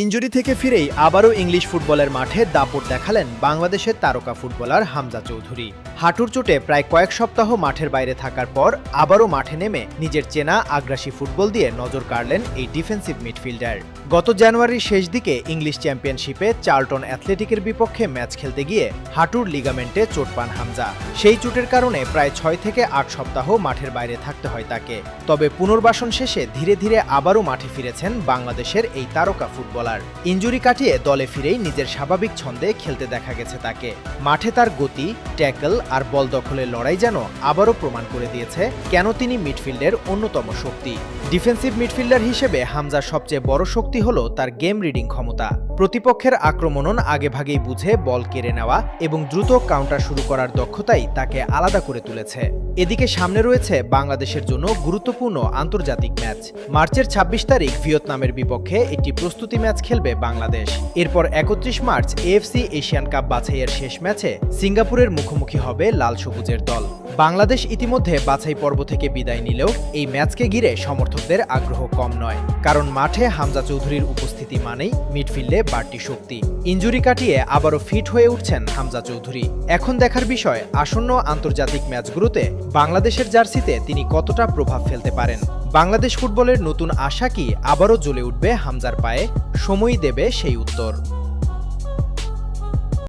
Injury থেকে ফিরেই আবারও ইংলিশ ফুটবলের মাঠে দাপট দেখালেন বাংলাদেশের তারকা ফুটবলার হামজা চৌধুরী। হাঁটুর চোটে প্রায় কয়েক সপ্তাহ মাঠের বাইরে থাকার পর আবারও মাঠে নেমে নিজের চেনা আগ্রাসী ফুটবল দিয়ে নজর কাড়লেন এই ডিফেন্সিভ মিডফিল্ডার। গত জানুয়ারির শেষ দিকে ইংলিশ চ্যাম্পিয়নশিপে চার্লটন অ্যাথলেটিকের বিপক্ষে ম্যাচ খেলতে গিয়ে হাঁটুর লিগামেন্টে চোট পান হামজা। সেই চোটের কারণে প্রায় 6 থেকে 8 সপ্তাহ মাঠের বাইরে থাকতে হয় তাকে। তবে পুনর্বাসন শেষে ধীরে ধীরে আবারও মাঠে ফিরেছেন বাংলাদেশের এই তারকা ফুটবলার। ইনজুরি কাটিয়ে দলে ফিরেই নিজের স্বাভাবিক ছন্দে খেলতে দেখা গেছে তাকে। মাঠে তার গতি, ট্যাকল আর বল দখলের লড়াই যেন আবারও প্রমাণ করে দিয়েছে কেন তিনি মিডফিল্ডের অন্যতম শক্তি। ডিফেন্সিভ মিডফিল্ডার হিসেবে হামজার সবচেয়ে বড় শক্তি হলো তার গেম রিডিং ক্ষমতা। প্রতিপক্ষের আক্রমণ আগেভাগেই বুঝে বল কেড়ে নেওয়া এবং দ্রুত কাউন্টার শুরু করার দক্ষতাই তাকে আলাদা করে তুলেছে। এদিকে সামনে রয়েছে বাংলাদেশের জন্য গুরুত্বপূর্ণ আন্তর্জাতিক ম্যাচ। মার্চের 26 তারিখ ভিয়েতনামের বিপক্ষে একটি প্রস্তুতি ম্যাচ খেলবে বাংলাদেশ। এরপর 31 মার্চ এএফসি এশিয়ান কাপ বাছাইয়ের শেষ ম্যাচে সিঙ্গাপুরের মুখোমুখি হবে লাল সবুজের দল। বাংলাদেশ ইতিমধ্যে বাছাই পর্ব থেকে বিদায় নিলেও এই ম্যাচকে ঘিরে সমর্থকদের আগ্রহ কম নয়, কারণ মাঠে হামজা চৌধুরীর উপস্থিতি মানেই মিডফিল্ডে বাড়তি শক্তি। ইনজুরি কাটিয়ে আবারও ফিট হয়ে উঠছেন হামজা চৌধুরী। এখন দেখার বিষয় আসন্ন আন্তর্জাতিক ম্যাচগুলোতে বাংলাদেশের জার্সিতে তিনি কতটা প্রভাব ফেলতে পারেন। বাংলাদেশ ফুটবলের নতুন আশা কি আবারও জ্বলে উঠবে হামজার পায়ে? সময়ই দেবে সেই উত্তর।